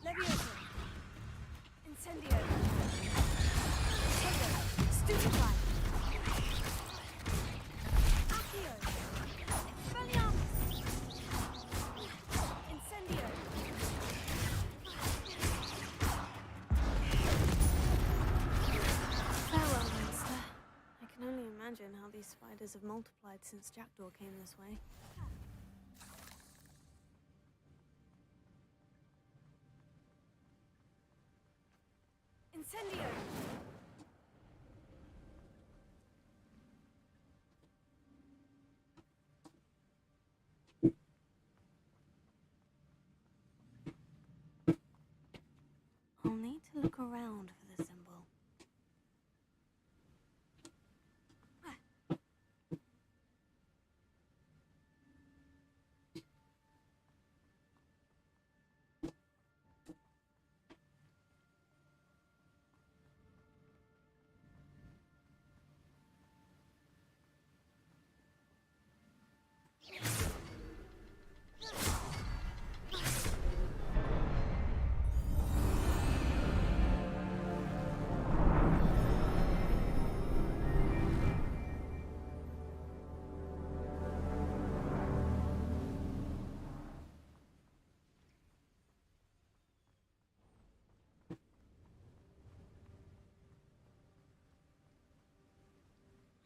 Levioso. Incendio. Tego. Stupefy. Accio. Expelliarmus. Incendio. Farewell, monster. I can only imagine how these spiders have multiplied since Jackdaw came this way. Incendio! around for the symbol.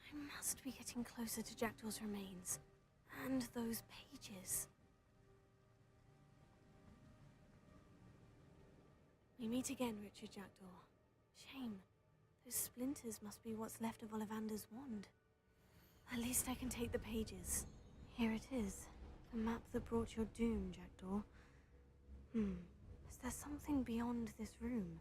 I must be getting closer to Jackdaw's remains. And those pages. We meet again, Richard Jackdaw. Shame. Those splinters must be what's left of Ollivander's wand. At least I can take the pages. Here it is. The map that brought your doom, Jackdaw. Is there something beyond this room?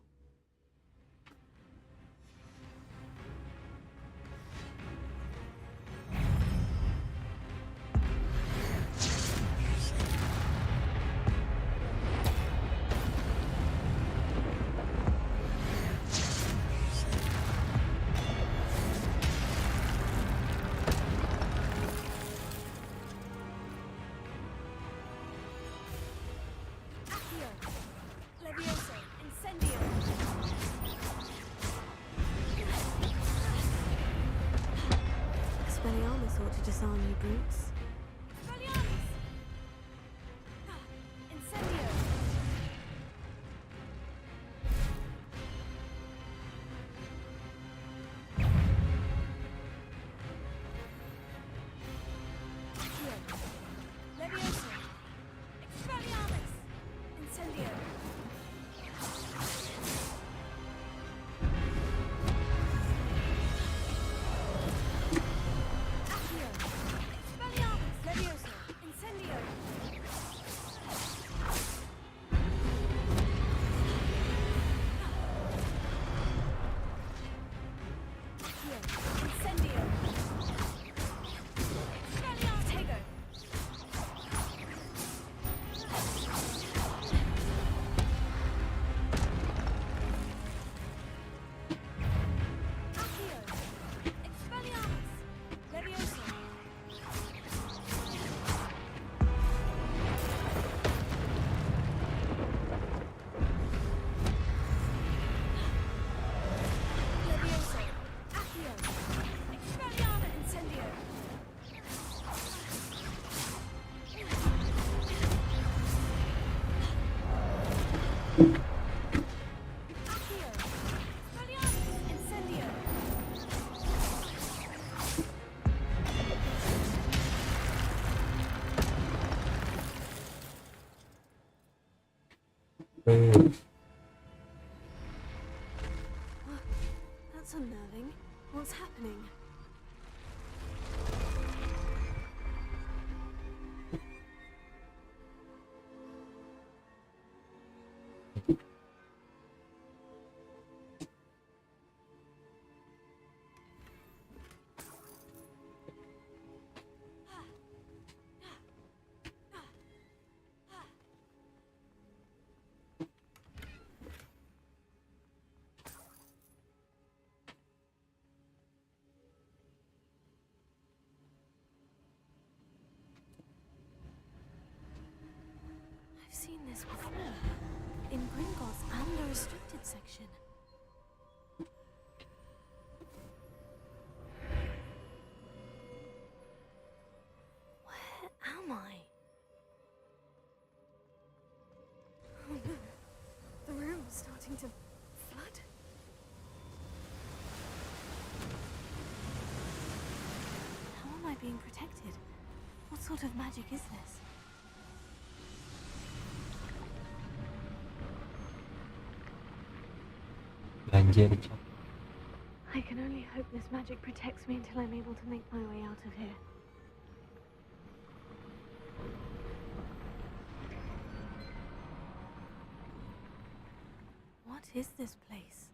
Expelliarmus ought to disarm you brutes. That's unnerving. What's happening? I've seen this before. In Gringotts and the restricted section. Where am I? Oh no. The room's starting to flood. How am I being protected? What sort of magic is this? I can only hope this magic protects me until I'm able to make my way out of here. What What is this place?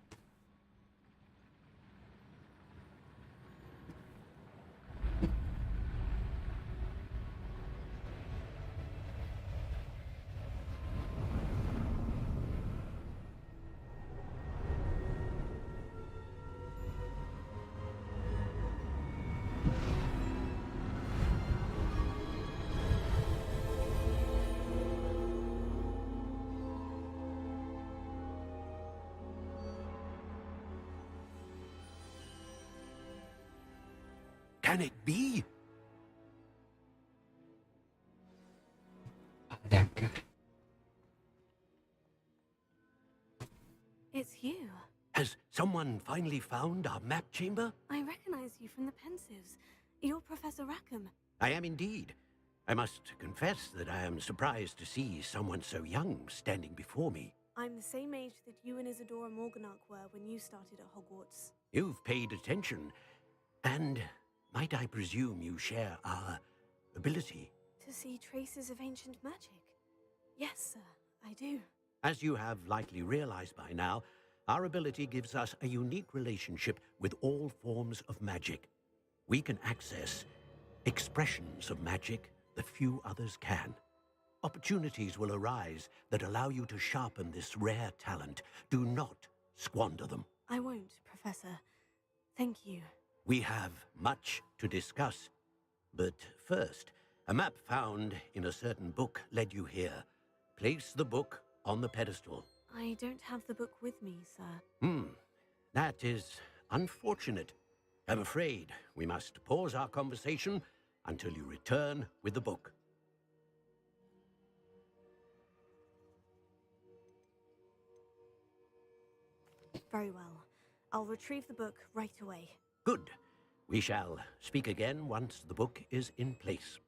Can it be? Adakah? It's you. Has someone finally found our map chamber? I recognize you from the pensives. You're Professor Rackham. I am indeed. I must confess that I am surprised to see someone so young standing before me. I'm the same age that you and Isadora Morganach were when you started at Hogwarts. You've paid attention, and might I presume you share our ability? To see traces of ancient magic? Yes, sir, I do. As you have likely realized by now, our ability gives us a unique relationship with all forms of magic. We can access expressions of magic that few others can. Opportunities will arise that allow you to sharpen this rare talent. Do not squander them. I won't, Professor. Thank you. We have much to discuss. But first, a map found in a certain book led you here. Place the book on the pedestal. I don't have the book with me, sir. That is unfortunate. I'm afraid we must pause our conversation until you return with the book. Very well. I'll retrieve the book right away. Good. We shall speak again once the book is in place.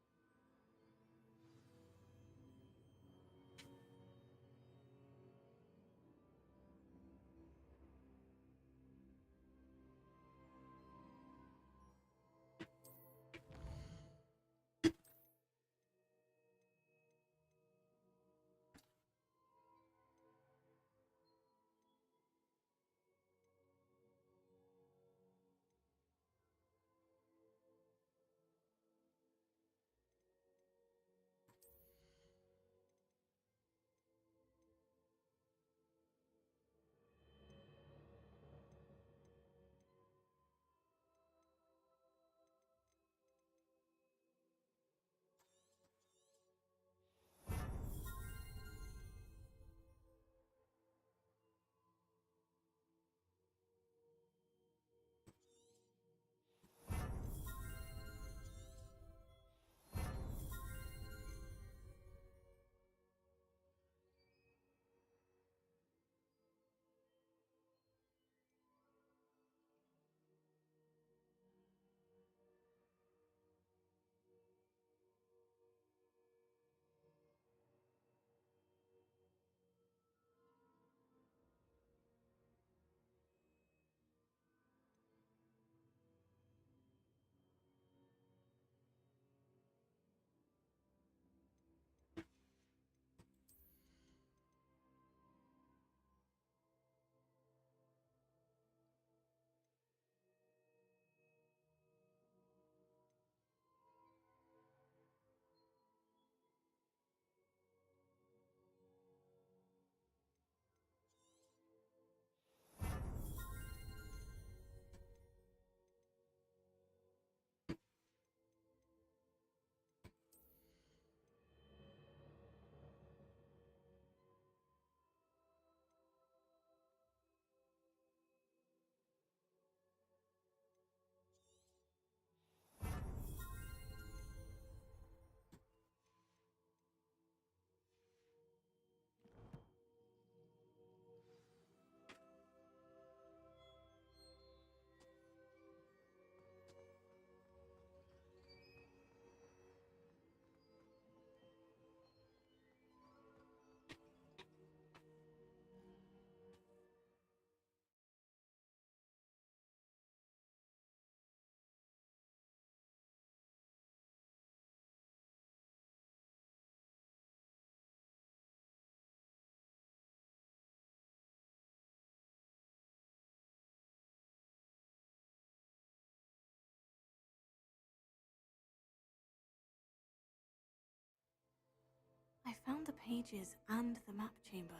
found the pages and the map chamber.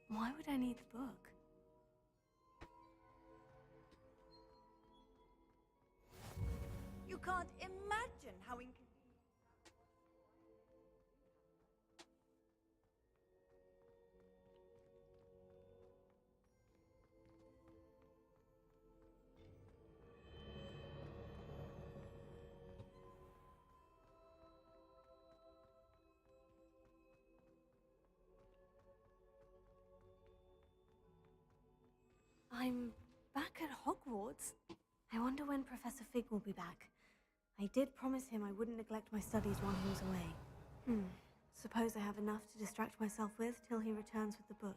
Why would I need the book? You can't imagine how inconvenient. I'm back at Hogwarts. I wonder when Professor Fig will be back. I did promise him I wouldn't neglect my studies while he was away. Suppose I have enough to distract myself with till he returns with the book.